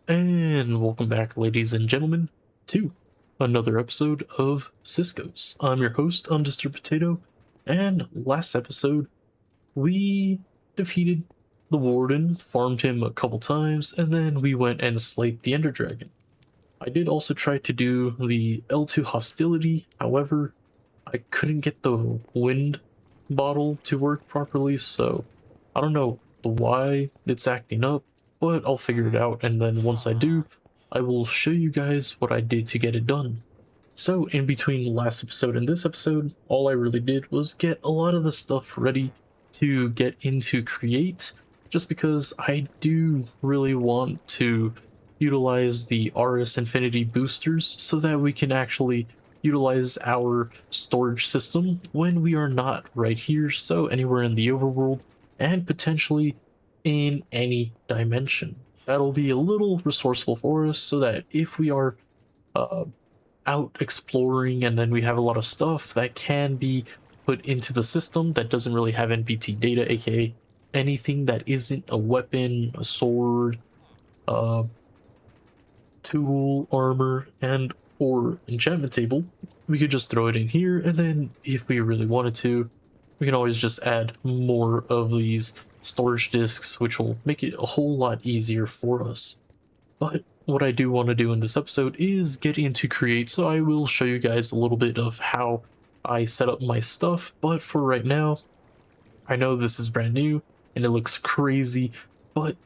And welcome back, ladies and gentlemen, to another episode of Cisco's. I'm your host, Undisturbed Potato, and last episode, we defeated the Warden, farmed him a couple times, and then we went and slayed the Ender Dragon. I did also try to do the L2 hostility, however, I couldn't get the wind bottle to work properly, so I don't know why it's acting up, but I'll figure it out, and then once I do, I will show you guys what I did to get it done. So in between the last episode and this episode, all I really did was get a lot of the stuff ready to get into Create, just because I do really want to utilize the RS Infinity boosters so that we can actually utilize our storage system when we are not right here, so anywhere in the overworld and potentially in any dimension. That'll be a little resourceful for us so that if we are out exploring and then we have a lot of stuff that can be put into the system that doesn't really have NBT data, aka anything that isn't a weapon, a sword, tool, armor, and or enchantment table, we could just throw it in here, and then if we really wanted to, we can always just add more of these storage disks, which will make it a whole lot easier for us. But what I do want to do in this episode is get into Create, so I will show you guys a little bit of how I set up my stuff, but for right now, I know this is brand new and it looks crazy, but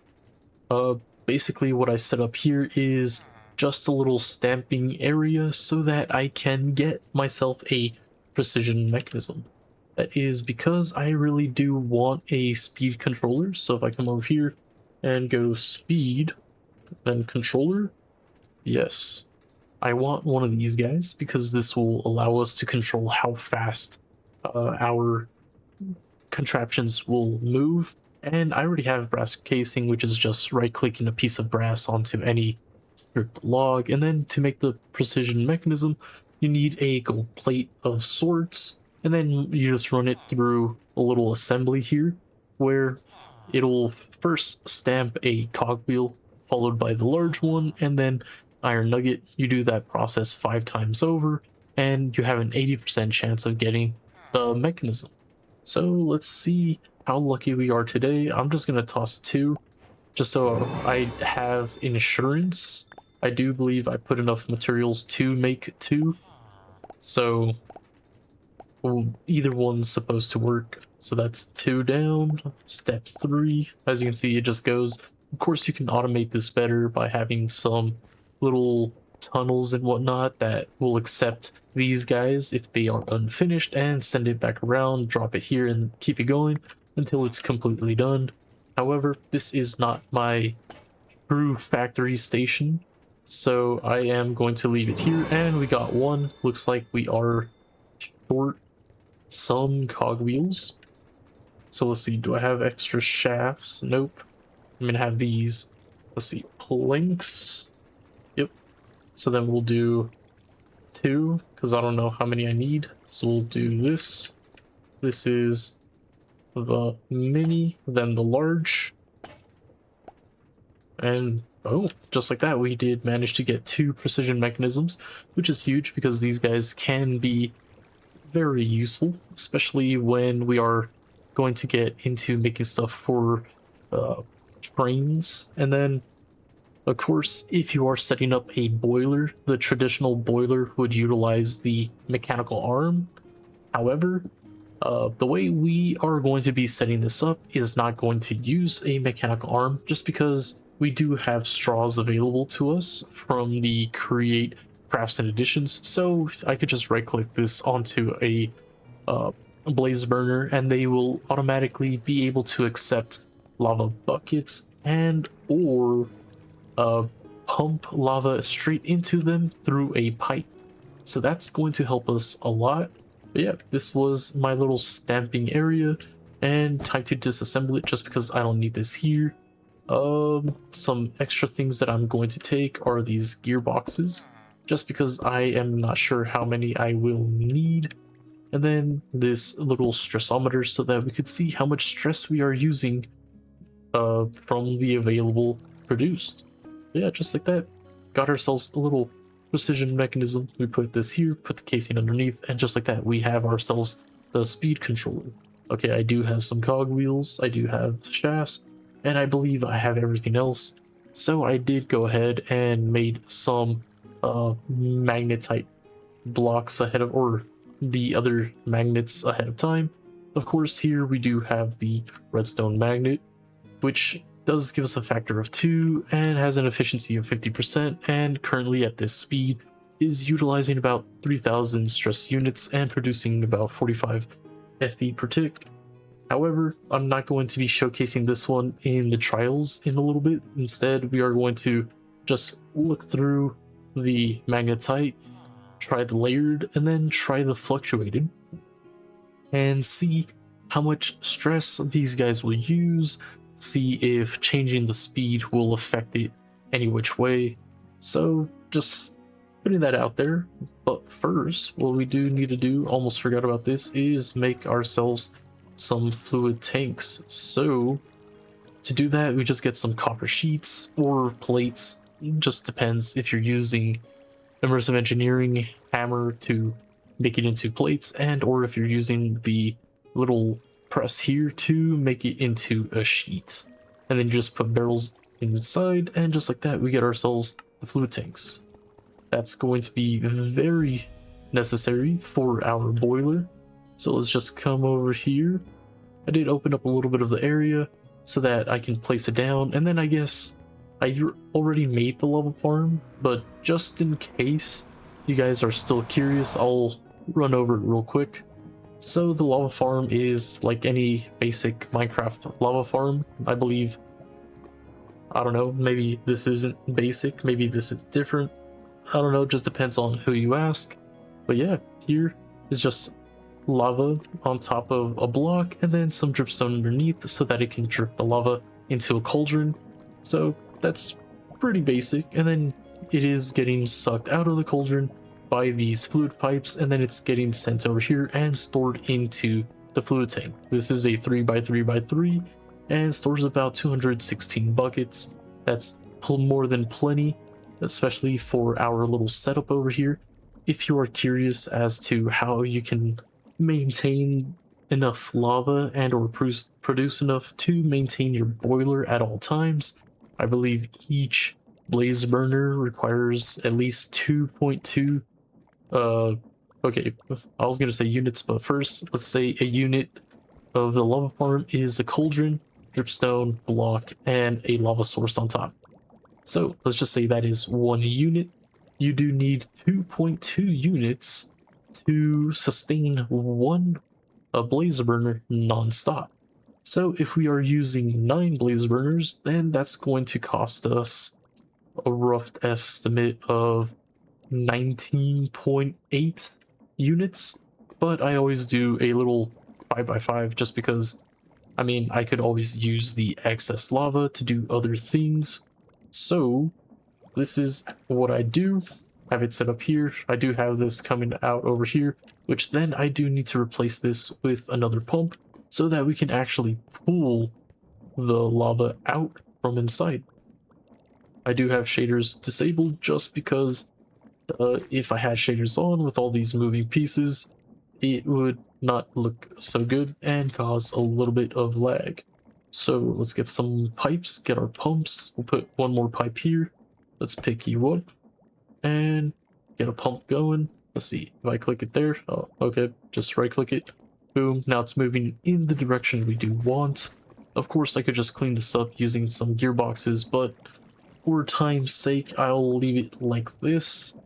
basically what I set up here is just a little stamping area so that I can get myself a precision mechanism. That is because I really do want a speed controller. So if I come over here and go speed, then controller, yes, I want one of these guys because this will allow us to control how fast our contraptions will move. And I already have brass casing, which is just right-clicking a piece of brass onto any stripped log. And then to make the precision mechanism, you need a gold plate of sorts. And then you just run it through a little assembly here, where it'll first stamp a cogwheel, followed by the large one, and then iron nugget. You do that process 5 times over, and you have an 80% chance of getting the mechanism. So let's see how lucky we are today. I'm just going to toss 2, just so I have insurance. I do believe I put enough materials to make 2, so well, either one's supposed to work. So that's 2 down. Step 3, as you can see, it just goes. Of course, you can automate this better by having some little tunnels and whatnot that will accept these guys if they are unfinished and send it back around, drop it here, and keep it going until it's completely done. However, this is not my true factory station, so I am going to leave it here, and we got 1. Looks like we are short some cogwheels. So let's see, do I have extra shafts? Nope. I'm gonna have these. Let's see, planks. Yep. So then we'll do 2, because I don't know how many I need. So we'll do this. This is the mini, then the large. And oh, just like that, we did manage to get 2 precision mechanisms, which is huge because these guys can be very useful, especially when we are going to get into making stuff for trains. And then of course, if you are setting up a boiler, the traditional boiler would utilize the mechanical arm. However, the way we are going to be setting this up is not going to use a mechanical arm, just because we do have straws available to us from the Create Crafts and Additions, so I could just right click this onto a blaze burner and they will automatically be able to accept lava buckets and or pump lava straight into them through a pipe. So that's going to help us a lot. But yeah, this was my little stamping area, and time to disassemble it just because I don't need this here. Some extra things that I'm going to take are these gearboxes, just because I am not sure how many I will need. And then this little stressometer so that we could see how much stress we are using from the available produced. Yeah, just like that. Got ourselves a little precision mechanism. We put this here, put the casing underneath, and just like that, we have ourselves the speed controller. Okay, I do have some cogwheels, I do have shafts, and I believe I have everything else. So I did go ahead and made some magnetite blocks ahead of, or the other magnets ahead of time. Of course, here we do have the redstone magnet, which does give us a factor of 2 and has an efficiency of 50%, and currently at this speed is utilizing about 3000 stress units and producing about 45 FE per tick. However, I'm not going to be showcasing this one in the trials in a little bit. Instead, we are going to just look through the magnetite, try the layered, and then try the fluctuated, and see how much stress these guys will use, see if changing the speed will affect it any which way. So just putting that out there. But first, what we do need to do, almost forgot about this, is make ourselves some fluid tanks. So to do that, we just get some copper sheets or plates. It just depends if you're using immersive engineering hammer to make it into plates, and or if you're using the little press here to make it into a sheet. And then you just put barrels inside, and just like that, we get ourselves the fluid tanks. That's going to be very necessary for our boiler. So let's just come over here. I did open up a little bit of the area so that I can place it down, and then I guess I already made the lava farm, but just in case you guys are still curious, I'll run over it real quick. So the lava farm is like any basic Minecraft lava farm, I believe. I don't know, maybe this isn't basic, maybe this is different. I don't know, it just depends on who you ask. But yeah, here is just lava on top of a block and then some dripstone underneath so that it can drip the lava into a cauldron. So that's pretty basic, and then it is getting sucked out of the cauldron by these fluid pipes, and then it's getting sent over here and stored into the fluid tank. This is a 3x3x3 and stores about 216 buckets. That's more than plenty, especially for our little setup over here. If you are curious as to how you can maintain enough lava and or produce enough to maintain your boiler at all times, I believe each blaze burner requires at least 2.2 okay, I was gonna say units, but first let's say a unit of the lava farm is a cauldron, dripstone, block, and a lava source on top. So let's just say that is 1 unit. You do need 2.2 units to sustain one blaze burner non-stop. So if we are using 9 blaze burners, then that's going to cost us a rough estimate of 19.8 units. But I always do a little 5x5 just because, I mean, I could always use the excess lava to do other things. So this is what I do. Have it set up here. I do have this coming out over here, which then I do need to replace this with another pump so that we can actually pull the lava out from inside. I do have shaders disabled just because if I had shaders on with all these moving pieces, it would not look so good and cause a little bit of lag. So let's get some pipes, get our pumps. We'll put one more pipe here. Let's pick you up and get a pump going. Let's see if I click it there. Oh, okay, just right click it. Boom, now it's moving in the direction we do want. Of course, I could just clean this up using some gearboxes, but for time's sake, I'll leave it like this.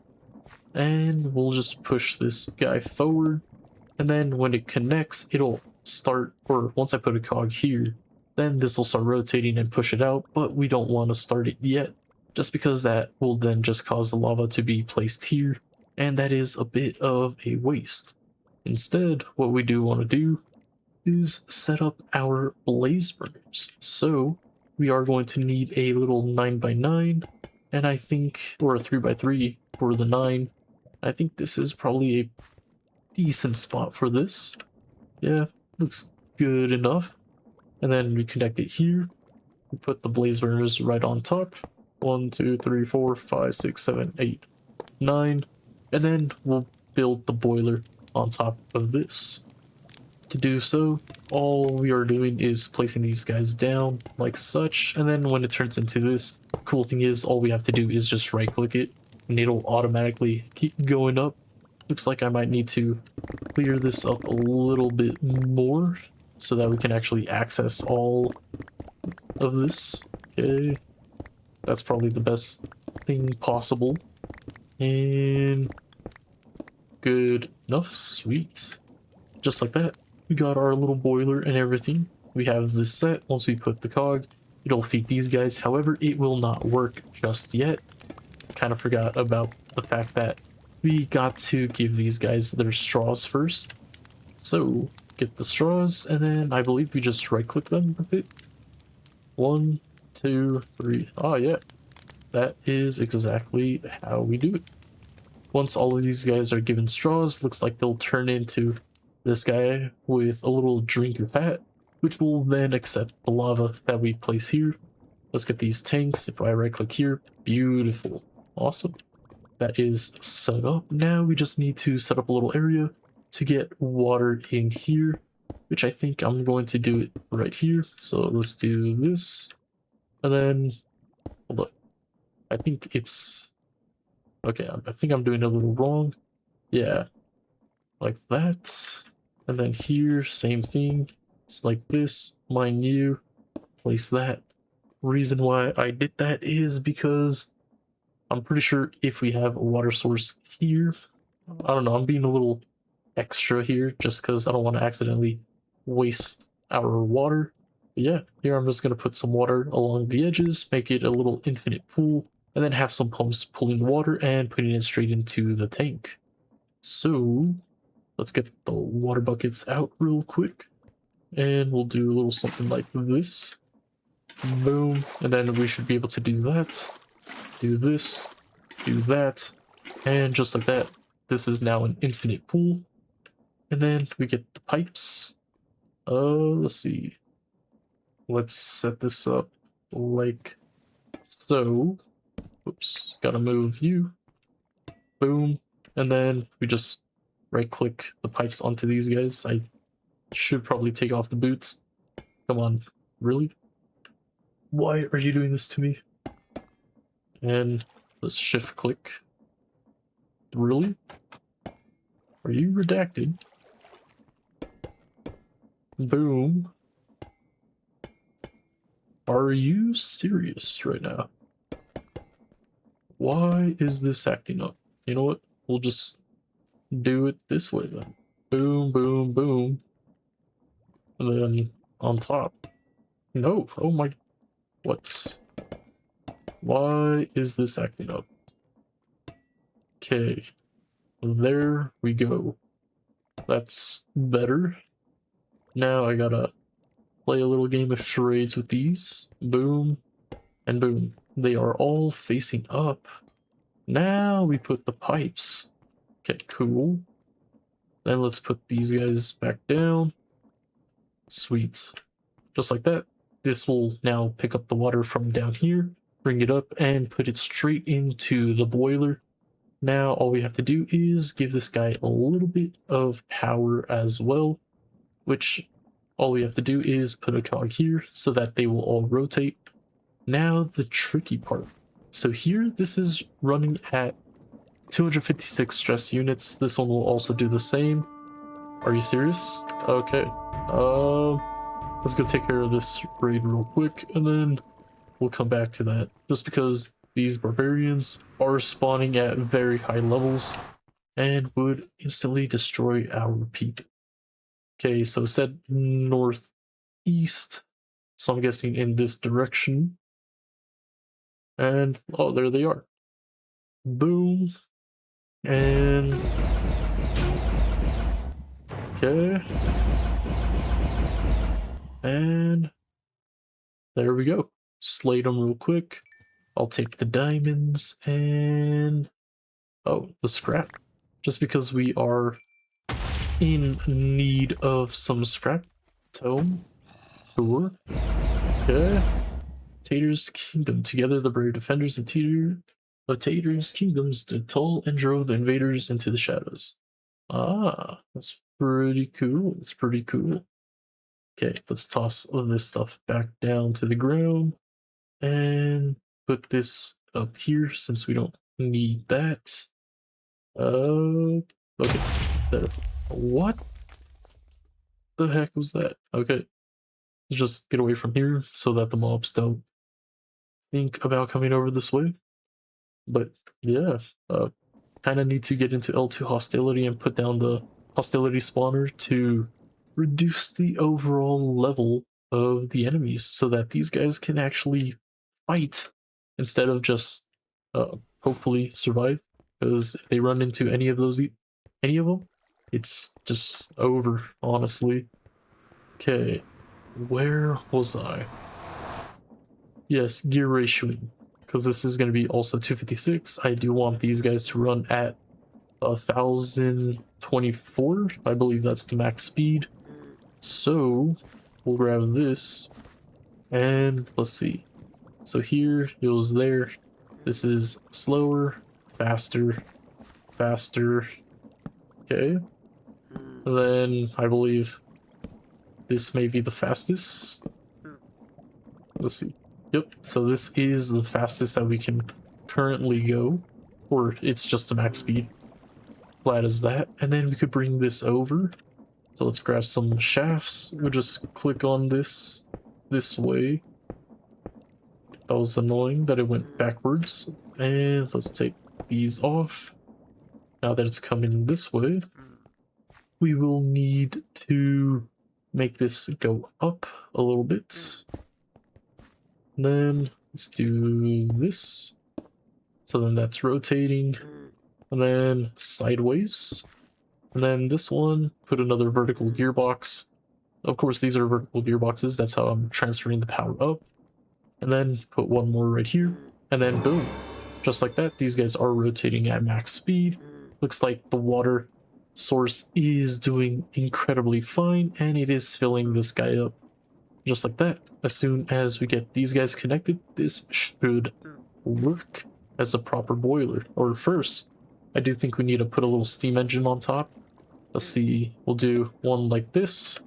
And we'll just push this guy forward. And then when it connects, it'll start, or once I put a cog here, then this will start rotating and push it out, but we don't want to start it yet, just because that will then just cause the lava to be placed here, and that is a bit of a waste. Instead, what we do want to do is set up our blaze burners. So we are going to need a little 9x9, and I think, or a 3x3 for the 9. I think this is probably a decent spot for this. Yeah, looks good enough. And then we connect it here. We put the blaze burners right on top. 1, 2, 3, 4, 5, 6, 7, 8, 9. And then we'll build the boiler on top of this. To do so, all we are doing is placing these guys down like such, and then when it turns into this, cool thing is all we have to do is just right click it and it'll automatically keep going up. Looks like I might need to clear this up a little bit more so that we can actually access all of this. Okay, that's probably the best thing possible. And good enough. Sweet. Just like that, we got our little boiler and everything. We have this set. Once we put the cog, it'll feed these guys. However, it will not work just yet. Kind of forgot about the fact that we got to give these guys their straws first. So get the straws, and then I believe we just right click them a bit. 1, 2, 3. Oh yeah, that is exactly how we do it. Once all of these guys are given straws, looks like they'll turn into this guy with a little drinker hat, which will then accept the lava that we place here. Let's get these tanks. If I right click here, beautiful. Awesome. That is set up. Now we just need to set up a little area to get water in here, which I think I'm going to do it right here. So let's do this. And then, hold up. I think it's, okay, I think I'm doing it a little wrong. Yeah, like that. And then here, same thing. It's like this, mine new, place that. Reason why I did that is because I'm pretty sure if we have a water source here, I don't know, I'm being a little extra here just because I don't want to accidentally waste our water. But yeah, here I'm just going to put some water along the edges, make it a little infinite pool, and then have some pumps pulling water and putting it straight into the tank. So let's get the water buckets out real quick, and we'll do a little something like this. Boom, and then we should be able to do that, do this, do that, and just like that, this is now an infinite pool. And then we get the pipes. Let's see. Let's set this up like so. Oops, gotta move you. Boom, and then we just right click the pipes onto these guys. I should probably take off the boots. Come on, really? Why are you doing this to me? And let's shift click. Really? Are you redacted? Boom. Are you serious right now? Why is this acting up? You know what? We'll just do it this way then. Boom, boom, boom. And then on top. No, oh my, what? Why is this acting up? Okay, there we go. That's better. Now I gotta play a little game of charades with these. Boom, and boom. They are all facing up. Now we put the pipes. Okay, cool. Then let's put these guys back down. Sweet. Just like that. This will now pick up the water from down here, bring it up, and put it straight into the boiler. Now all we have to do is give this guy a little bit of power as well, which all we have to do is put a cog here so that they will all rotate. Now the tricky part. So here, this is running at 256 stress units. This one will also do the same. Are you serious? Okay. Let's go take care of this raid real quick, and then we'll come back to that. Just because these barbarians are spawning at very high levels and would instantly destroy our peak. Okay, so set northeast. So I'm guessing in this direction. And, oh, there they are. Boom. And... okay. And... there we go. Slate them real quick. I'll take the diamonds and... oh, the scrap. Just because we are in need of some scrap. Tome. Sure. Okay. Tater's kingdom. Together, the brave defenders of Tater's kingdoms stood tall and drove the invaders into the shadows. Ah, that's pretty cool. It's pretty cool. Okay, let's toss all this stuff back down to the ground and put this up here since we don't need that. Okay. There. What the heck was that? Okay. Just get away from here so that the mobs don't think about coming over this way. But yeah, kind of need to get into L2 hostility and put down the hostility spawner to reduce the overall level of the enemies so that these guys can actually fight instead of just hopefully survive. Because if they run into any of them, it's just over, honestly. Okay, where was I? Yes, gear ratioing. Because this is going to be also 256. I do want these guys to run at 1024. I believe that's the max speed. So we'll grab this and let's see. So here it was there. This is slower, faster, faster. Okay. And then I believe this may be the fastest. Let's see. Yep, so this is the fastest that we can currently go, or it's just a max speed. Flat as that. And then we could bring this over. So let's grab some shafts. We'll just click on this way. That was annoying that it went backwards. And let's take these off. Now that it's coming this way, we will need to make this go up a little bit. And then let's do this. So then that's rotating. And then sideways. And then this one, put another vertical gearbox. Of course, these are vertical gearboxes. That's how I'm transferring the power up. And then put one more right here. And then boom. Just like that, these guys are rotating at max speed. Looks like the water source is doing incredibly fine. And it is filling this guy up. Just like that. As soon as we get these guys connected, this should work as a proper boiler. Or first, I do think we need to put a little steam engine on top. Let's see, we'll do one like this.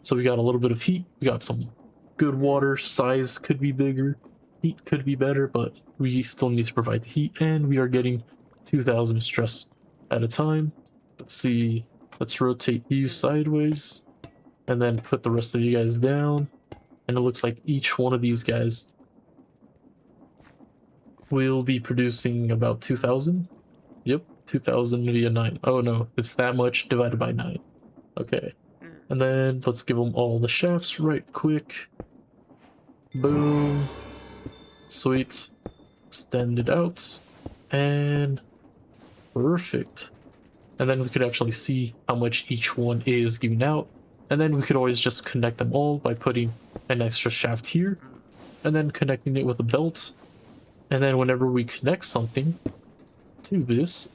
So we got a little bit of heat, we got some good water, size could be bigger, heat could be better, but we still need to provide the heat, and we are getting 2000 stress at a time. Let's see, let's rotate you sideways, and then put the rest of you guys down. And it looks like each one of these guys will be producing about 2000. Yep, 2000 via 9. Oh no, it's that much divided by 9. Okay. And then let's give them all the shafts right quick. Boom. Sweet. Extend it out. And perfect. And then we could actually see how much each one is giving out. And then we could always just connect them all by putting an extra shaft here. And then connecting it with a belt. And then whenever we connect something to this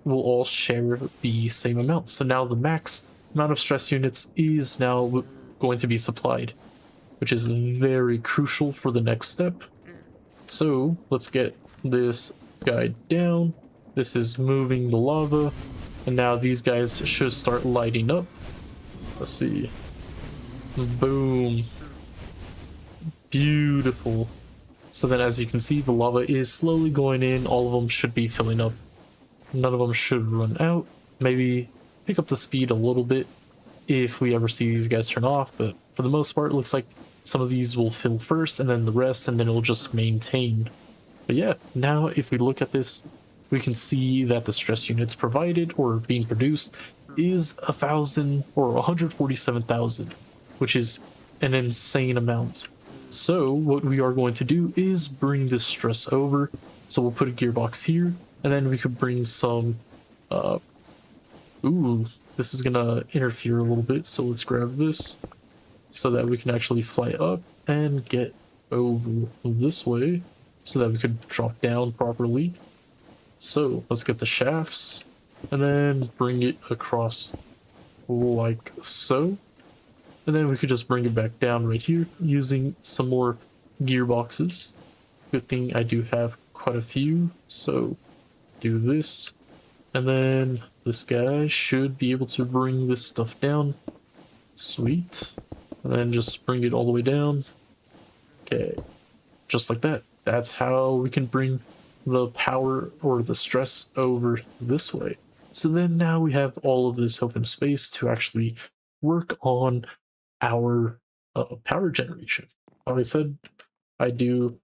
will all share the same amount. So now the max amount of stress units is now going to be supplied, which is very crucial for the next step. So let's get this guy down. This is moving the lava, and now these guys should start lighting up. Let's see. Boom. Beautiful. So then, as you can see, the lava is slowly going in. All of them should be filling up. None of them should run out. Maybe pick up the speed a little bit if we ever see these guys turn off. But for the most part, it looks like some of these will fill first and then the rest, and then it'll just maintain. But yeah, now if we look at this, we can see that the stress units provided or being produced is 1,000 or 147,000, which is an insane amount. So what we are going to do is bring this stress over. So we'll put a gearbox here, and then we could bring some ooh, this is gonna interfere a little bit, so let's grab this so that we can actually fly up and get over this way so that we could drop down properly. So let's get the shafts and then bring it across like so. And then we could just bring it back down right here using some more gearboxes. Good thing I do have quite a few, so do this. And then this guy should be able to bring this stuff down. Sweet. And then just bring it all the way down. Okay, just like that. That's how we can bring the power or the stress over this way. So then now we have all of this open space to actually work on our power generation. Like I said, I do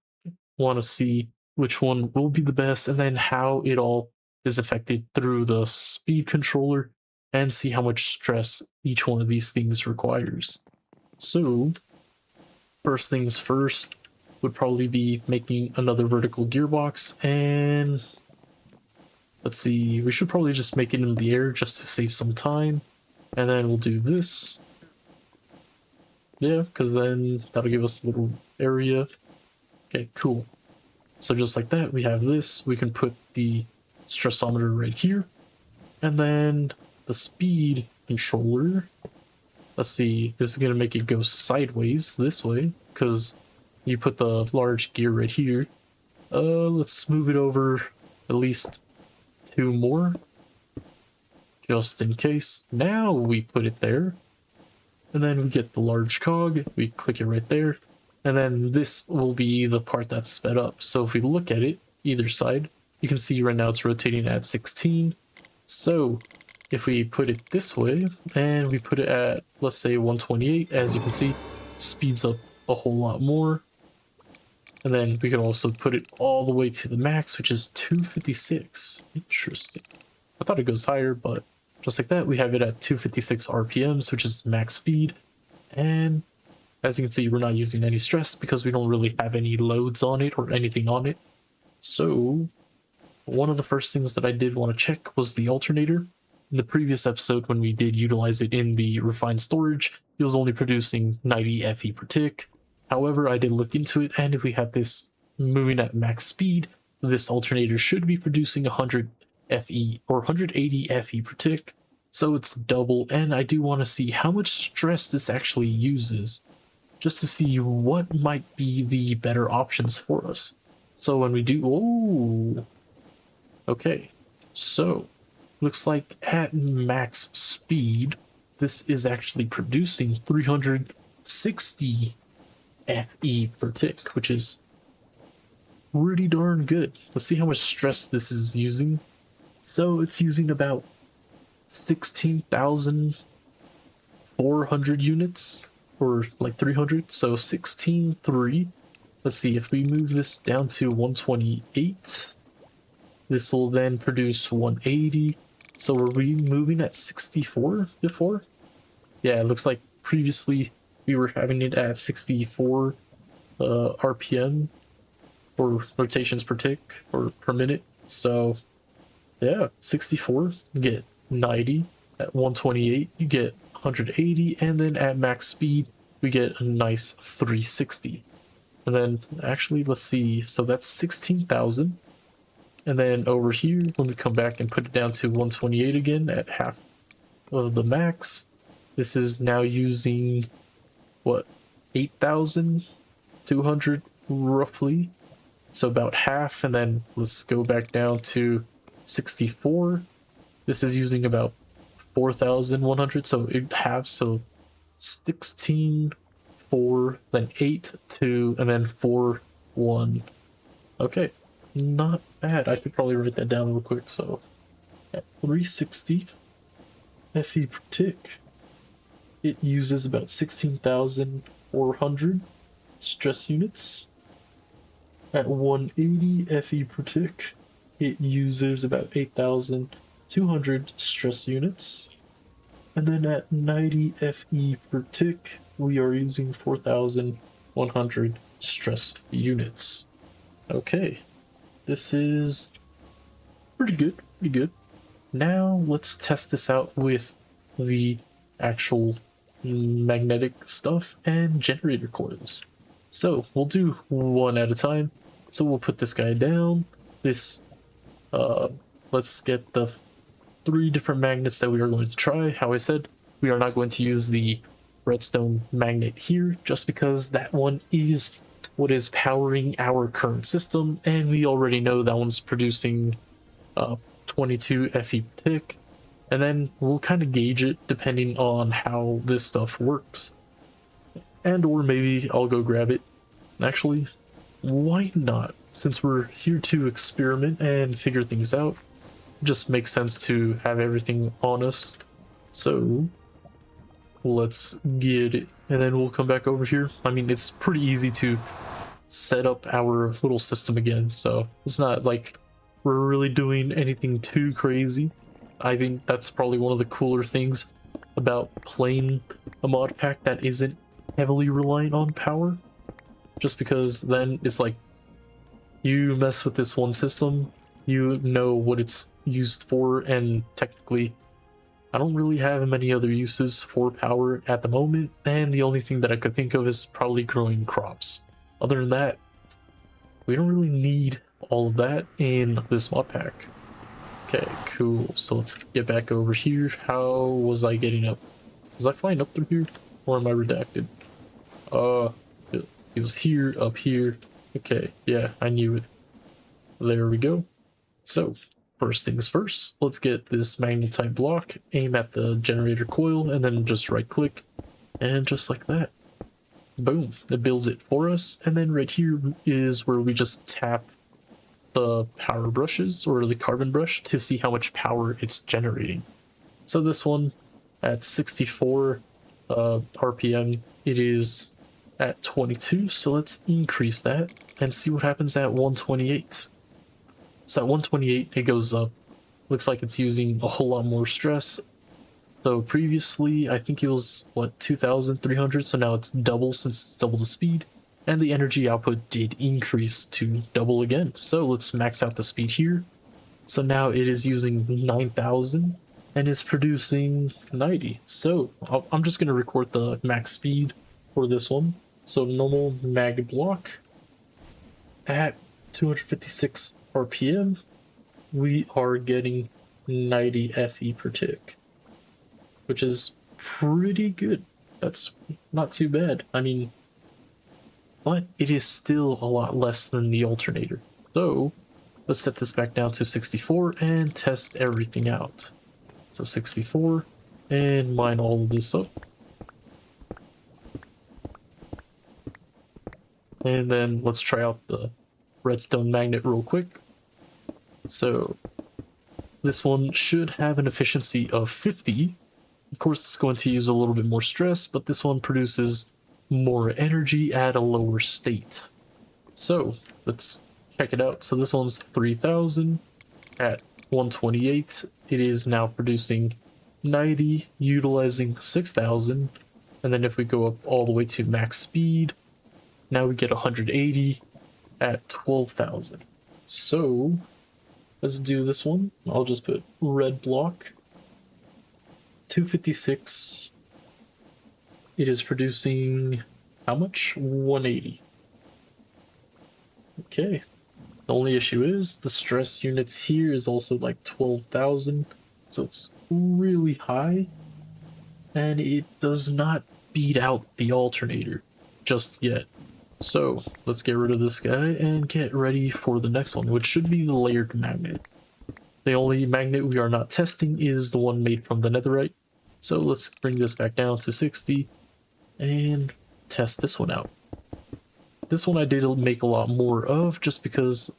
want to see which one will be the best and then how it all is affected through the speed controller and see how much stress each one of these things requires. So first things first would probably be making another vertical gearbox, and let's see, we should probably just make it in the air just to save some time, and then we'll do this. Yeah, because then that'll give us a little area. Okay, cool. So just like that, we have this. We can put the stressometer right here, and then the speed controller. Let's see, this is going to make it go sideways this way because you put the large gear right here. Let's move it over at least 2 more just in case. Now we put it there, and then we get the large cog. We click it right there, and then this will be the part that's sped up. So if we look at it, either side, you can see right now it's rotating at 16. So if we put it this way and we put it at, let's say 128, as you can see, speeds up a whole lot more. And then we can also put it all the way to the max, which is 256. Interesting. I thought it goes higher, but just like that, we have it at 256 RPMs, which is max speed. And as you can see, we're not using any stress because we don't really have any loads on it or anything on it. So one of the first things that I did want to check was the alternator. In the previous episode, when we did utilize it in the refined storage, it was only producing 90 FE per tick. However, I did look into it, and if we had this moving at max speed, this alternator should be producing 100 FE or 180 FE per tick. So it's double, and I do want to see how much stress this actually uses, just to see what might be the better options for us. So when we do, oh, okay, so looks like at max speed, this is actually producing 360 FE per tick, which is pretty darn good. Let's see how much stress this is using. So it's using about 16,400 units, or like 300, so 16.3. Let's see, if we move this down to 128, this will then produce 180. So were we moving at 64 before? Yeah, it looks like previously we were having it at 64 RPM, or rotations per tick, or per minute. So yeah, 64, you get 90. At 128, you get 180. And then at max speed, we get a nice 360. And then actually, let's see, so that's 16,000. And then over here, when we come back and put it down to 128 again at half of the max, this is now using, what, 8,200 roughly. So about half, and then let's go back down to 64. This is using about 4,100, so it halves, so 16, 4, then 8, 2, and then 4, 1. Okay, not bad. I could probably write that down real quick. So at 360 FE per tick, it uses about 16,400 stress units. At 180 FE per tick, it uses about 8,200 stress units. And then at 90 FE per tick, we are using 4,100 stress units. Okay, this is pretty good, pretty good. Now let's test this out with the actual magnetic stuff and generator coils. So we'll do one at a time. So we'll put this guy down. This, let's get the 3 different magnets that we are going to try. How I said, we are not going to use the redstone magnet here just because that one is what is powering our current system, and we already know that one's producing 22 FE per tick, and then we'll kind of gauge it depending on how this stuff works. And or maybe I'll go grab it. Actually, why not? Since we're here to experiment and figure things out, it just makes sense to have everything on us. So let's get it, and then we'll come back over here. I mean, it's pretty easy to set up our little system again, so it's not like we're really doing anything too crazy. I think that's probably one of the cooler things about playing a mod pack that isn't heavily reliant on power, just because then it's like you mess with this one system, you know what it's used for, and technically I don't really have many other uses for power at the moment, and the only thing that I could think of is probably growing crops. Other than that, we don't really need all of that in this mod pack. Okay, cool. So let's get back over here. How was I getting up? Was I flying up through here? Or am I redacted? It was here, up here. Okay, yeah, I knew it. There we go. So, first things first, let's get this magnetite block, aim at the generator coil, and then just right click, and just like that. Boom, it builds it for us, and then right here is where we just tap the power brushes, or the carbon brush, to see how much power it's generating. So this one, at 64 RPM, it is at 22, so let's increase that and see what happens at 128. So at 128 it goes up. Looks like it's using a whole lot more stress. So previously I think it was what, 2300, so now it's double since it's double the speed, and the energy output did increase to double again. So let's max out the speed here. So now it is using 9000 and is producing 90. So I'm just going to record the max speed for this one. So normal mag block at 256 RPM, we are getting 90 FE per tick, which is pretty good. That's not too bad. I mean, but it is still a lot less than the alternator. So let's set this back down to 64 and test everything out. So 64 and mine all of this up. And then let's try out the redstone magnet real quick. So this one should have an efficiency of 50. Of course, it's going to use a little bit more stress, but this one produces more energy at a lower state. So let's check it out. So this one's 3000 at 128. It is now producing 90, utilizing 6000. And then if we go up all the way to max speed, now we get 180 at 12,000. So let's do this one. I'll just put red block 256. It is producing how much? 180. Okay. The only issue is the stress units here is also like 12,000, so it's really high, and it does not beat out the alternator just yet. So let's get rid of this guy and get ready for the next one, which should be the layered magnet. The only magnet we are not testing is the one made from the netherite. So let's bring this back down to 60 and test this one out. This one I did make a lot more of just because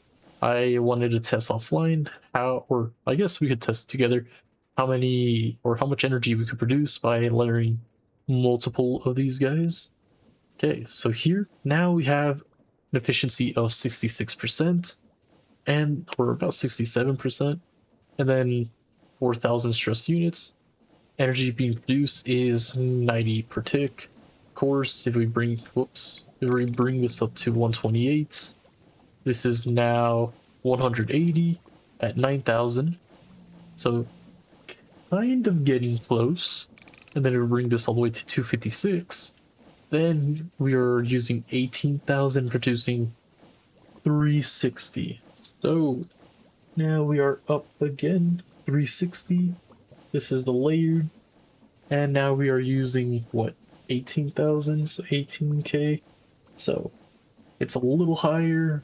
I wanted to test offline how, or I guess we could test together, how many or how much energy we could produce by layering multiple of these guys. Okay, so here now we have an efficiency of 66% and or about 67%, and then 4,000 stress units. Energy being produced is 90 per tick. Of course, if we bring this up to 128, this is now 180 at 9,000. So kind of getting close. And then if we bring this all the way to 256, then we are using 18,000, producing 360. So now we are up again, 360. This is the layered, and now we are using what, 18,000, so 18k. So It's a little higher,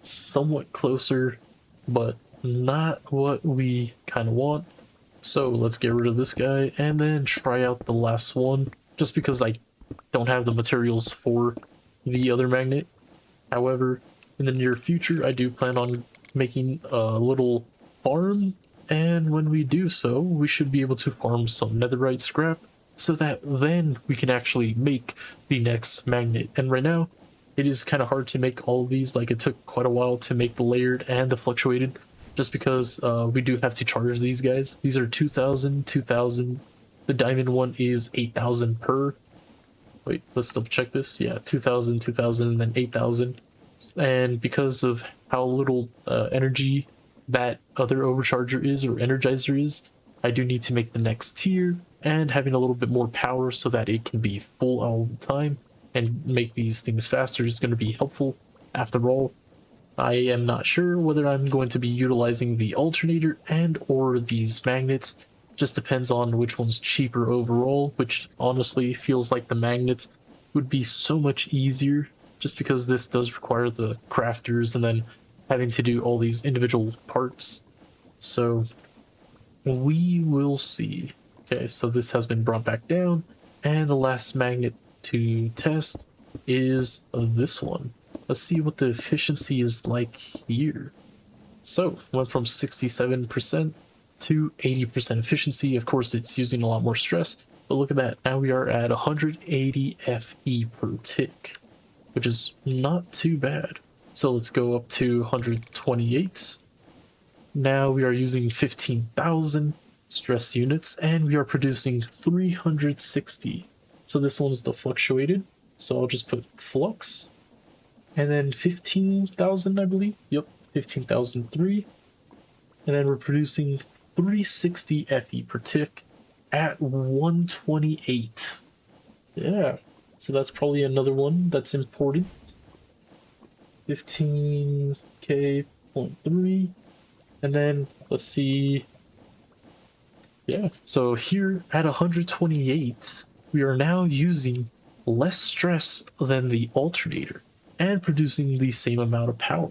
somewhat closer, but not what we kind of want. So let's get rid of this guy and then try out the last one, just because I don't have the materials for the other magnet. However, in the near future, I do plan on making a little farm, and when we do so, we should be able to farm some netherite scrap so that then we can actually make the next magnet. And right now, it is kind of hard to make all of these. Like, it took quite a while to make the layered and the fluctuated, just because we do have to charge these guys. These are 2,000, 2,000. The diamond one is 8,000 per. Wait, let's double check this. Yeah, 2,000, 2,000, and then 8,000. And because of how little energy that other overcharger is or energizer is, I do need to make the next tier, and having a little bit more power so that it can be full all the time and make these things faster is going to be helpful. After all, I am not sure whether I'm going to be utilizing the alternator and or these magnets. Just depends on which one's cheaper overall, which honestly feels like the magnets would be so much easier, just because this does require the crafters and then having to do all these individual parts. So we will see. Okay, so this has been brought back down, and the last magnet to test is this one. Let's see what the efficiency is like here. So went from 67% to 80% efficiency. Of course, it's using a lot more stress, but look at that. Now we are at 180 FE per tick, which is not too bad. So let's go up to 128. Now we are using 15,000 stress units, and we are producing 360. So this one's the fluctuated. So I'll just put flux, and then 15,000, I believe. Yep, 15,003. And then we're producing 360 FE per tick at 128. Yeah, so that's probably another one that's important. 15k 0.3. And then let's see. Yeah, so here at 128, we are now using less stress than the alternator and producing the same amount of power.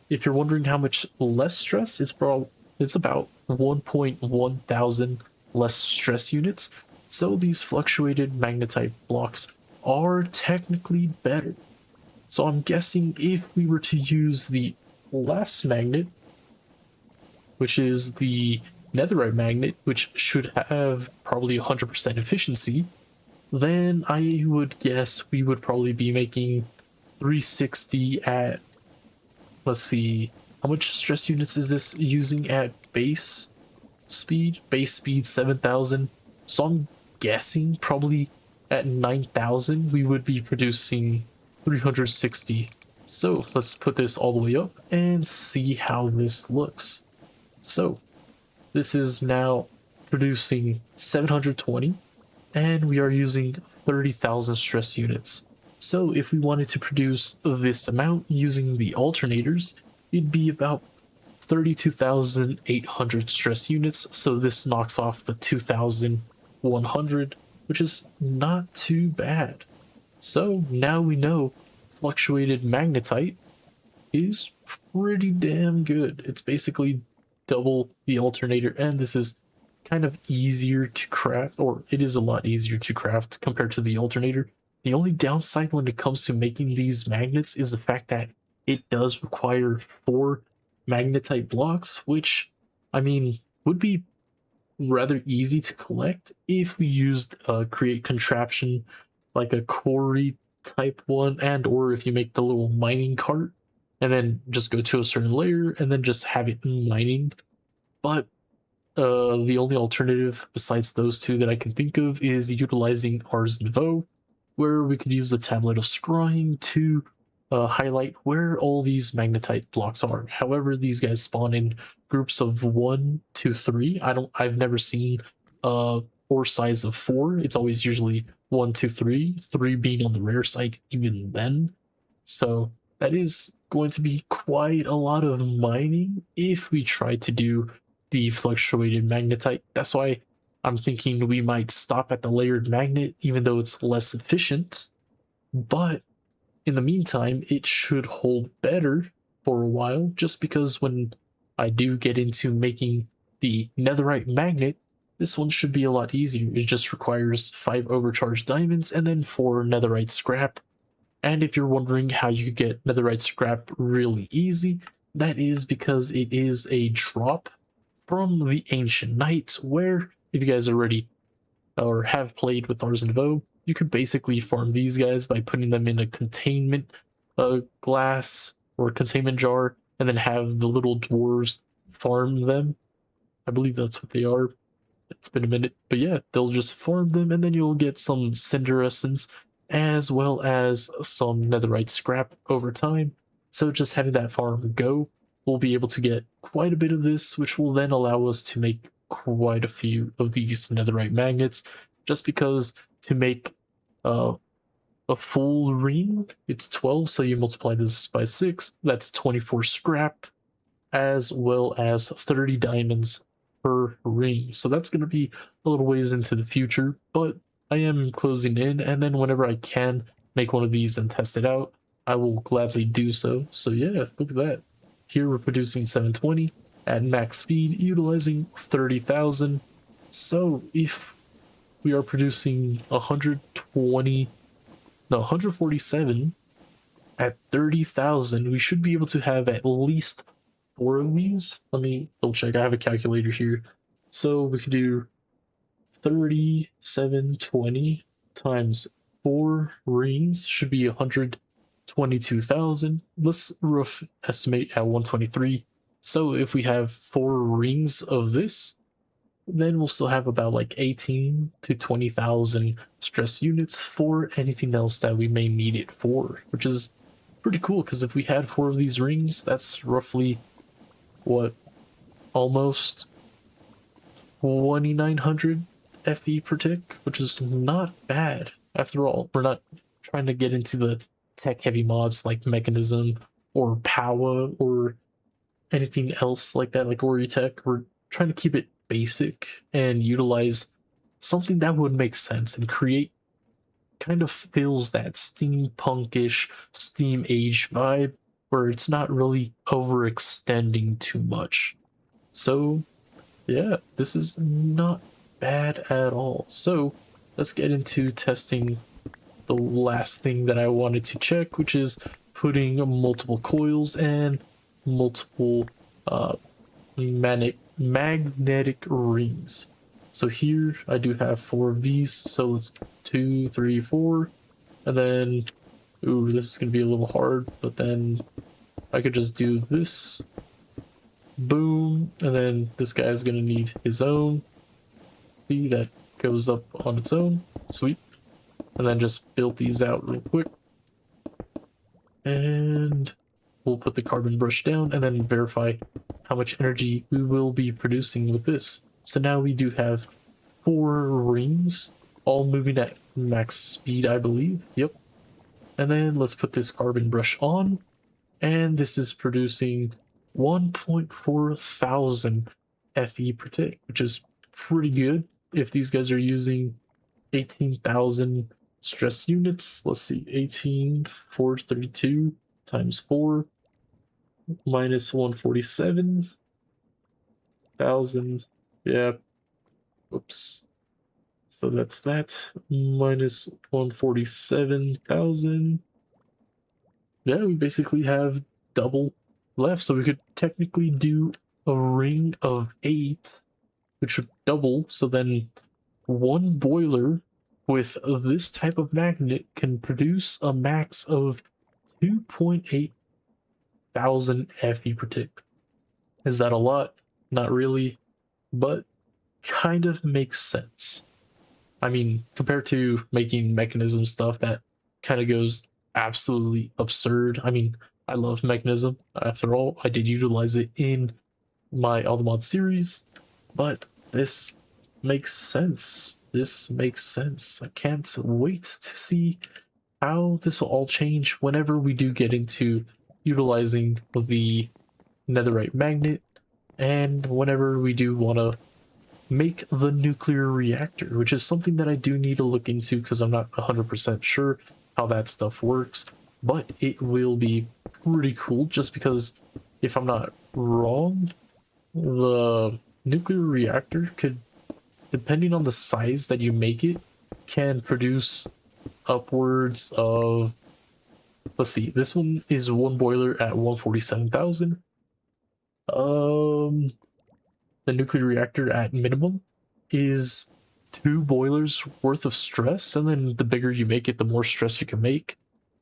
If you're wondering how much less stress, it's about 1.1 thousand less stress units. So these fluctuated magnetite blocks are technically better. So I'm guessing if we were to use the last magnet, which is the netherite magnet, which should have probably 100% efficiency, then I would guess we would probably be making 360 at, let's see, how much stress units is this using at base speed? Base speed 7,000. So I'm guessing probably at 9,000 we would be producing 360. So let's put this all the way up and see how this looks. So this is now producing 720, and we are using 30,000 stress units. So if we wanted to produce this amount using the alternators, it'd be about 32,800 stress units. So this knocks off the 2,100, which is not too bad. So now we know fluctuated magnetite is pretty damn good. It's basically double the alternator, and this is kind of easier to craft, or it is a lot easier to craft compared to the alternator. The only downside when it comes to making these magnets is the fact that it does require 4 magnetite blocks, which, I mean, would be rather easy to collect if we used a create contraption like a quarry type one, and or if you make the little mining cart and then just go to a certain layer and then just have it mining. But the only alternative besides those two that I can think of is utilizing Ars Nouveau, where we could use the tablet of scrying to highlight where all these magnetite blocks are. However, these guys spawn in groups of 1, 2, 3. I've never seen ore size of 4. It's always usually 1, 2, 3. 3 being on the rare side even then. So that is going to be quite a lot of mining if we try to do the fluctuated magnetite. That's why I'm thinking we might stop at the layered magnet, even though it's less efficient. But in the meantime, it should hold better for a while, just because when I do get into making the netherite magnet, this one should be a lot easier. It just requires 5 overcharged diamonds and then 4 netherite scrap. And if you're wondering how you could get netherite scrap really easy, that is because it is a drop from the Ancient Knights, where if you guys already or have played with Ars and Vo, you could basically farm these guys by putting them in a containment glass or containment jar, and then have the little dwarves farm them. I believe that's what they are. It's been a minute, but yeah, they'll just farm them, and then you'll get some cinder essence as well as some netherite scrap over time. So just having that farm go, we'll be able to get quite a bit of this, which will then allow us to make quite a few of these netherite magnets, just because to make a full ring, it's 12, so you multiply this by 6, that's 24 scrap, as well as 30 diamonds per ring. So that's going to be a little ways into the future, but I am closing in, and then whenever I can make one of these and test it out, I will gladly do so. So yeah, look at that. Here we're producing 720 at max speed, utilizing 30,000. So if we are producing 147 at 30,000, we should be able to have at least 4 of these. Let me double check. I have a calculator here. So we could do 3720 times 4 rings should be 122,000. Let's rough estimate at 123. So if we have 4 rings of this, then we'll still have about like 18 to 20,000 stress units for anything else that we may need it for, which is pretty cool, because if we had 4 of these rings, that's roughly what, almost 2,900 FE per tick, which is not bad. After all, we're not trying to get into the tech heavy mods like Mechanism or Power or anything else like that, like Ori Tech. We're trying to keep it basic and utilize something that would make sense and create, kind of feels that steampunkish steam age vibe, where it's not really overextending too much. So yeah, this is not bad at all. So let's get into testing the last thing that I wanted to check, which is putting multiple coils and multiple magnetic rings. So here I do have 4 of these, so let's 2, 3, 4, and then ooh, this is gonna be a little hard, but then I could just do this, boom, and then this guy's gonna need his own. See, that goes up on its own, sweet. And then just build these out real quick, and we'll put the carbon brush down and then verify how much energy we will be producing with this. So now we do have 4 rings, all moving at max speed, I believe. Yep. And then let's put this carbon brush on, and this is producing 1.4 thousand FE per tick, which is pretty good. If these guys are using 18,000 stress units, let's see, 18,432 times 4 minus 147,000. Yeah, oops. So that's that minus 147,000. Yeah, we basically have double left, so we could technically do a ring of 8, which would double. So then 1 boiler with this type of magnet can produce a max of 2.8 thousand FE per tick. Is that a lot? Not really, but kind of makes sense. I mean, compared to making Mechanism stuff, that kind of goes absolutely absurd. I mean, I love Mechanism. After all, I did utilize it in my Altamod series, but this makes sense. This makes sense. I can't wait to see how this will all change whenever we do get into utilizing the netherite magnet, and whenever we do want to make the nuclear reactor, which is something that I do need to look into because I'm not 100% sure how that stuff works. but it will be pretty cool just because, if I'm not wrong, the nuclear reactor could, depending on the size that you make it, can produce upwards of, let's see, this one is one boiler at 147,000. The nuclear reactor at minimum is two boilers worth of stress, and then the bigger you make it, the more stress you can make.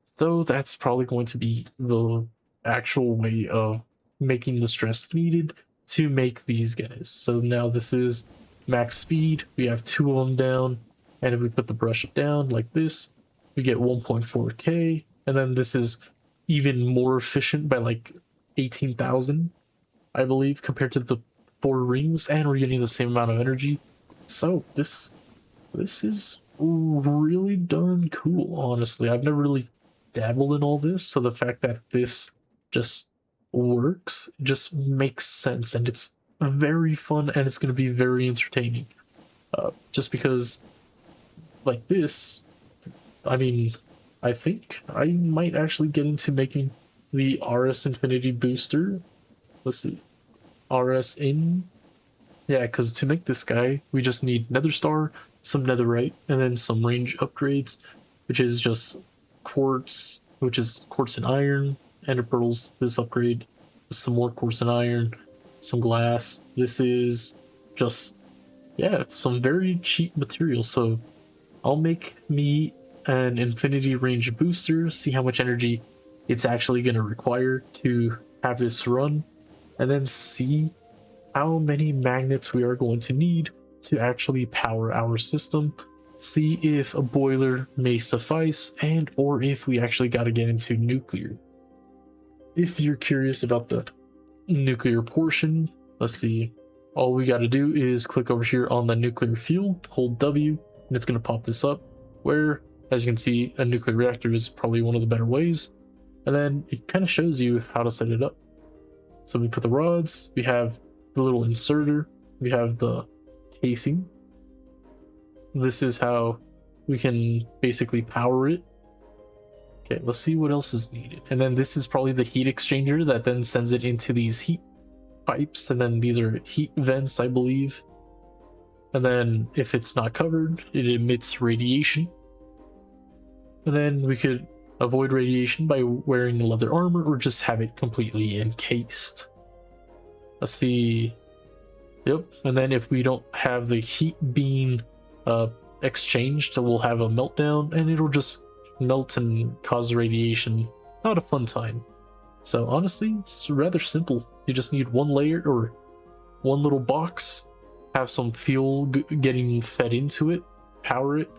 So that's probably going to be the actual way of making the stress needed to make these guys. So now this is max speed. We have two of them down, and if we put the brush down like this, we get 1.4k, and then this is even more efficient by like 18,000, I believe, compared to the 4 rings, and we're getting the same amount of energy. So this is really darn cool, honestly. I've never really dabbled in all this, so the fact that this just works just makes sense, and it's very fun, and it's going to be very entertaining. Just because, like this, I mean, I think I might actually get into making the RS Infinity booster. Let's see, RS in. Yeah, because to make this guy, we just need Nether Star, some Netherite, and then some range upgrades, which is just quartz, which is quartz and iron, ender pearls, this upgrade, some more quartz and iron, some glass. This is just, yeah, some very cheap material. So I'll make me an infinity range booster, see how much energy it's actually going to require to have this run, and then see how many magnets we are going to need to actually power our system, see if a boiler may suffice, and or if we actually got to get into nuclear. If you're curious about the nuclear portion, let's see, all we got to do is click over here on the nuclear fuel, hold W, and it's going to pop this up, where, as you can see, a nuclear reactor is probably one of the better ways, and then it kind of shows you how to set it up. So we put the rods, we have the little inserter, we have the casing. This is how we can basically power it. Okay, let's see what else is needed. And then this is probably the heat exchanger that then sends it into these heat pipes, and then these are heat vents, I believe. And then if it's not covered, it emits radiation. And then we could avoid radiation by wearing leather armor or just have it completely encased. Let's see. Yep. And then if we don't have the heat being exchanged, we'll have a meltdown, and it'll just melt and cause radiation. Not a fun time. So honestly, it's rather simple. You just need one layer or one little box, have some fuel getting fed into it, power it,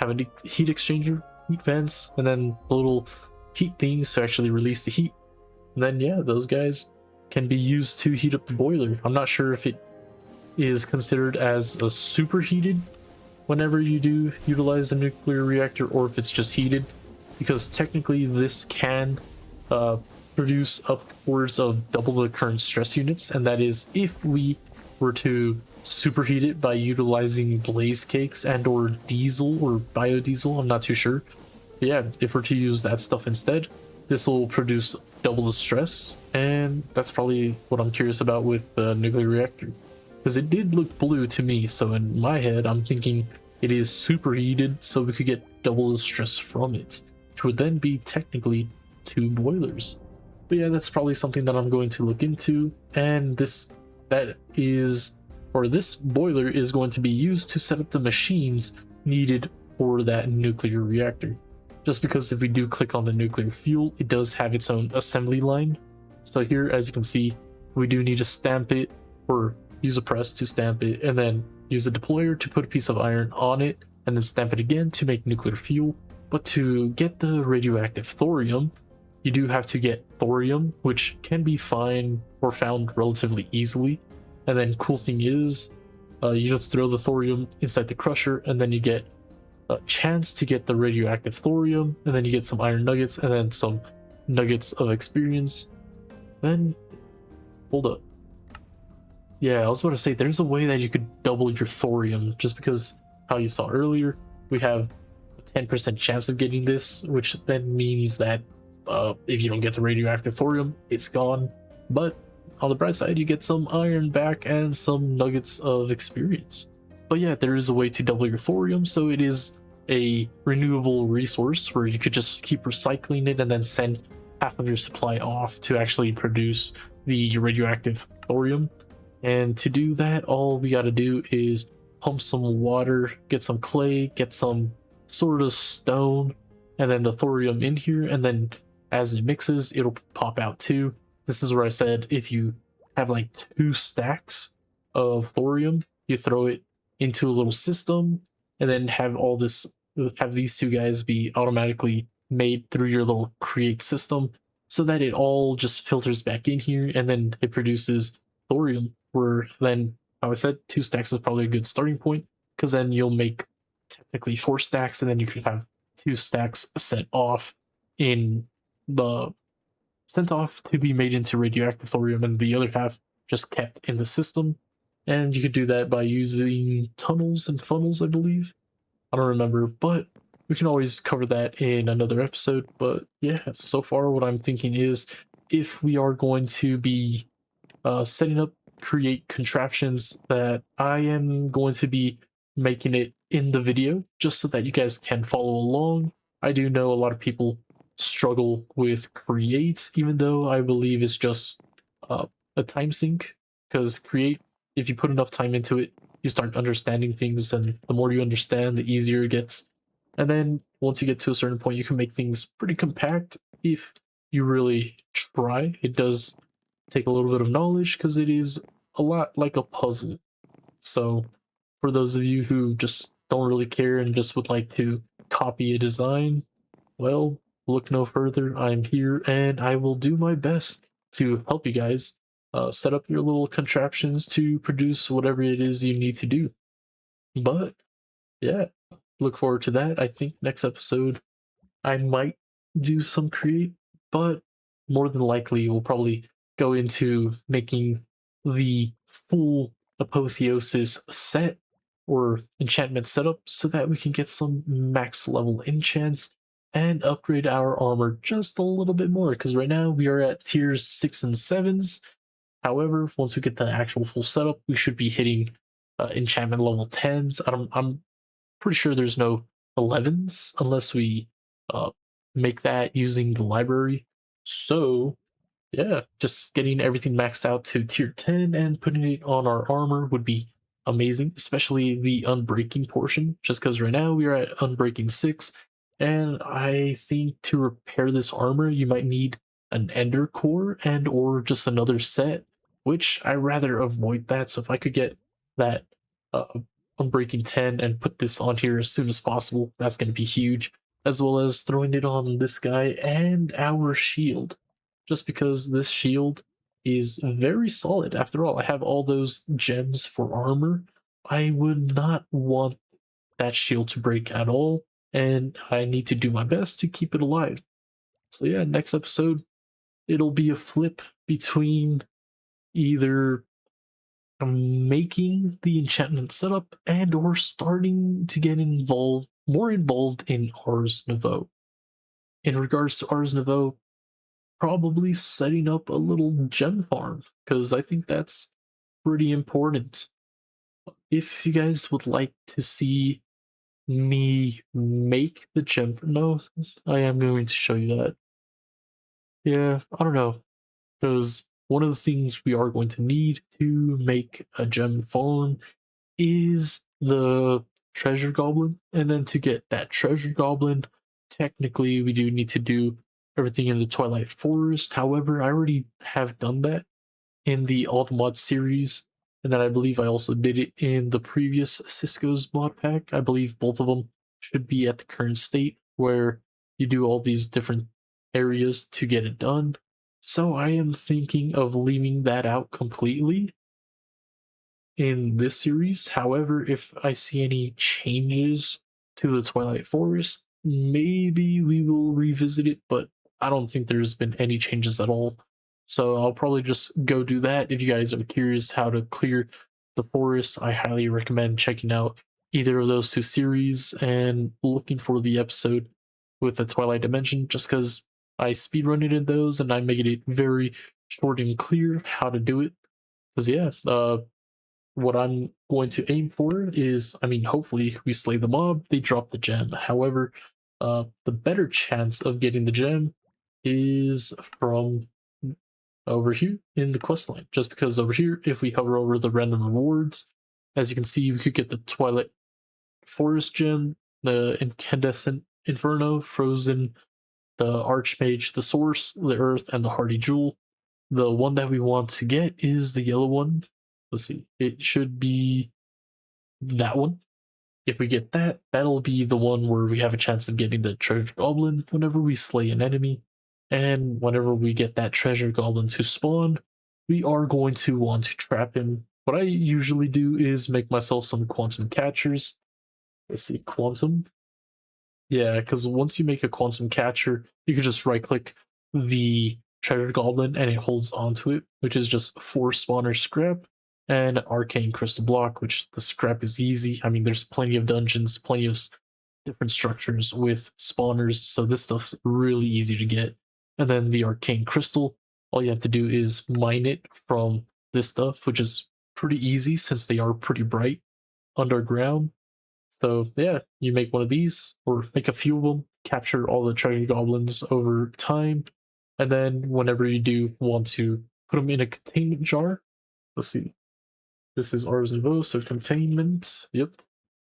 have a heat exchanger, heat vents, and then little heat things to actually release the heat. And then yeah, those guys can be used to heat up the boiler. I'm not sure if it is considered as a superheated whenever you do utilize a nuclear reactor, or if it's just heated, because technically this can produce upwards of double the current stress units, and that is if we were to superheat it by utilizing blaze cakes and or diesel or biodiesel. I'm not too sure. But yeah, if we're to use that stuff instead, this will produce double the stress, and that's probably what I'm curious about with the nuclear reactor, because it did look blue to me. So in my head, I'm thinking it is superheated, so we could get double the stress from it, which would then be technically 2 boilers. But yeah, that's probably something that I'm going to look into, and this boiler is going to be used to set up the machines needed for that nuclear reactor. Just because if we do click on the nuclear fuel, it does have its own assembly line. So here, as you can see, we do need to stamp it, or use a press to stamp it, and then use a deployer to put a piece of iron on it, and then stamp it again to make nuclear fuel. But to get the radioactive thorium, you do have to get thorium, which can be found relatively easily. And then cool thing is, you just throw the thorium inside the crusher, and then you get a chance to get the radioactive thorium, and then you get some iron nuggets, and then some nuggets of experience. Then, hold up. Yeah, I was about to say, there's a way that you could double your thorium, just because how you saw earlier, we have a 10% chance of getting this, which then means that If you don't get the radioactive thorium, it's gone. But on the bright side, you get some iron back and some nuggets of experience. But yeah, there is a way to double your thorium, so it is a renewable resource where you could just keep recycling it and then send half of your supply off to actually produce the radioactive thorium. And to do that, all we got to do is pump some water, get some clay, get some sort of stone, and then the thorium in here, and then as it mixes, it'll pop out too. This is where I said if you have like 2 stacks of thorium, you throw it into a little system, and then have these 2 guys be automatically made through your little create system, so that it all just filters back in here, and then it produces thorium. Where then, how I said, 2 stacks is probably a good starting point, because then you'll make technically 4 stacks, and then you could have 2 stacks sent off to be made into radioactive thorium, and the other half just kept in the system. And you could do that by using tunnels and funnels, I believe. I don't remember, but we can always cover that in another episode. But yeah, so far what I'm thinking is, if we are going to be setting up create contraptions, that I am going to be making it in the video just so that you guys can follow along. I do know a lot of people struggle with create, even though I believe it's just a time sink, because create, if you put enough time into it, you start understanding things, and the more you understand, the easier it gets. And then once you get to a certain point, you can make things pretty compact if you really try. It does take a little bit of knowledge, because it is a lot like a puzzle. So for those of you who just don't really care and just would like to copy a design, well, look no further. I'm here, and I will do my best to help you guys set up your little contraptions to produce whatever it is you need to do. But yeah, look forward to that. I think next episode I might do some create, but more than likely we'll probably go into making the full apotheosis set or enchantment setup, so that we can get some max level enchants and upgrade our armor just a little bit more, because right now we are at tiers 6 and 7s. However, once we get the actual full setup, we should be hitting enchantment level 10s. I'm pretty sure there's no 11s unless we uh, make that using the library. So yeah, just getting everything maxed out to tier 10 and putting it on our armor would be amazing, especially the unbreaking portion, just because right now we are at unbreaking 6, and I think to repair this armor you might need an ender core and or just another set, which I rather avoid that. So if I could get that uh, unbreaking 10 and put this on here as soon as possible, that's going to be huge, as well as throwing it on this guy and our shield, just because this shield is very solid. After all, I have all those gems for armor. I would not want that shield to break at all, and I need to do my best to keep it alive. So yeah, next episode, it'll be a flip between either making the enchantment setup and or starting to get more involved in Ars Nouveau. In regards to Ars Nouveau, probably setting up a little gem farm, because I think that's pretty important. If you guys would like to see me make the gem, no, I am going to show you that. Yeah, I don't know, because one of the things we are going to need to make a gem farm is the treasure goblin, and then to get that treasure goblin, technically we do need to do everything in the Twilight Forest. However, I already have done that in the Alt Mod series, and then I believe I also did it in the previous Cisco's mod pack. I believe both of them should be at the current state where you do all these different areas to get it done. So I am thinking of leaving that out completely in this series. However, if I see any changes to the Twilight Forest, maybe we will revisit it, but I don't think there's been any changes at all. So I'll probably just go do that. If you guys are curious how to clear the forest, I highly recommend checking out either of those 2 series and looking for the episode with the Twilight Dimension, just because I speedrun in those and I made it very short and clear how to do it. Because yeah, what I'm going to aim for is, I mean, hopefully we slay the mob, they drop the gem. However, the better chance of getting the gem is from over here in the quest line. Just because over here, if we hover over the random rewards, as you can see, we could get the Twilight Forest gem, the Incandescent Inferno, Frozen, the Archmage, the Source, the Earth, and the Hardy Jewel. The one that we want to get is the yellow one. Let's see, it should be that one. If we get that, that'll be the one where we have a chance of getting the treasure goblin whenever we slay an enemy. And whenever we get that treasure goblin to spawn, we are going to want to trap him. What I usually do is make myself some quantum catchers. Let's see, quantum. Yeah, because once you make a quantum catcher, you can just right click the treasure goblin and it holds onto it, which is just 4 spawner scrap and arcane crystal block, which the scrap is easy. I mean, there's plenty of dungeons, plenty of different structures with spawners, so this stuff's really easy to get. And then the arcane crystal, all you have to do is mine it from this stuff, which is pretty easy since they are pretty bright underground. So yeah, you make one of these, or make a few of them, capture all the treasure goblins over time, and then whenever you do want to put them in a containment jar, let's see, this is Ars Nouveau, so containment, yep.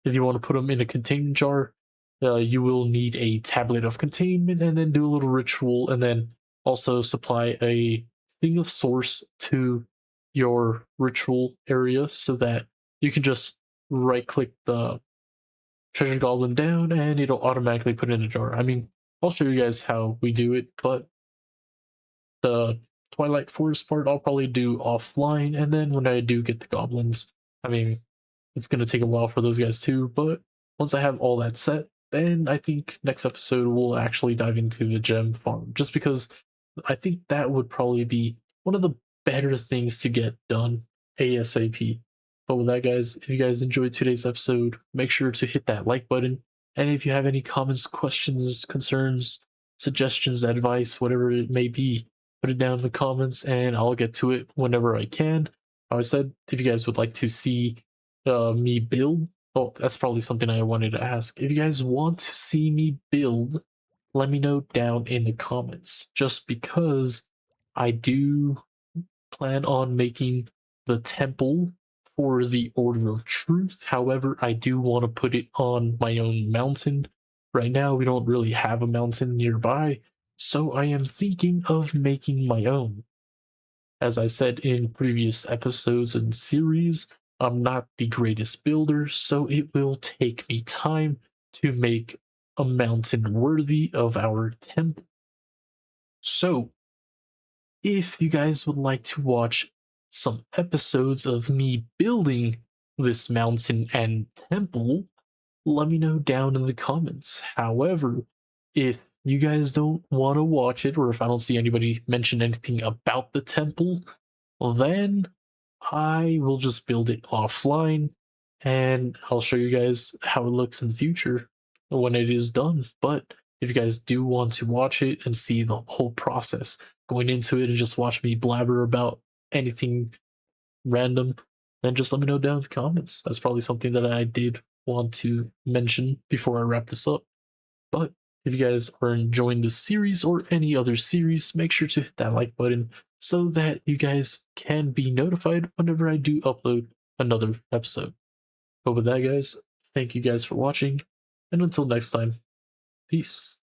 If you want to put them in a containment jar, you will need a tablet of containment, and then do a little ritual, and then also supply a thing of source to your ritual area so that you can just right click the treasure goblin down and it'll automatically put it in a jar. I mean, I'll show you guys how we do it, but the Twilight Forest part I'll probably do offline, and then when I do get the goblins, I mean, it's gonna take a while for those guys too, but once I have all that set, then I think next episode we'll actually dive into the gem farm, just because I think that would probably be one of the better things to get done ASAP. But with that, guys, if you guys enjoyed today's episode, make sure to hit that like button. And if you have any comments, questions, concerns, suggestions, advice, whatever it may be, put it down in the comments and I'll get to it whenever I can. I said, if you guys would like to see me build, oh, that's probably something I wanted to ask. If you guys want to see me build, let me know down in the comments, just because I do plan on making the temple for the Order of Truth. However, I do want to put it on my own mountain. Right now, we don't really have a mountain nearby, so I am thinking of making my own. As I said in previous episodes and series, I'm not the greatest builder, so it will take me time to make a mountain worthy of our temple. So, if you guys would like to watch some episodes of me building this mountain and temple, let me know down in the comments. However, if you guys don't want to watch it, or if I don't see anybody mention anything about the temple, then I will just build it offline and I'll show you guys how it looks in the future when it is done. But if you guys do want to watch it and see the whole process going into it and just watch me blabber about anything random, then just let me know down in the comments. That's probably something that I did want to mention before I wrap this up. But if you guys are enjoying this series or any other series, make sure to hit that like button so that you guys can be notified whenever I do upload another episode. But with that, guys, thank you guys for watching, and until next time, peace.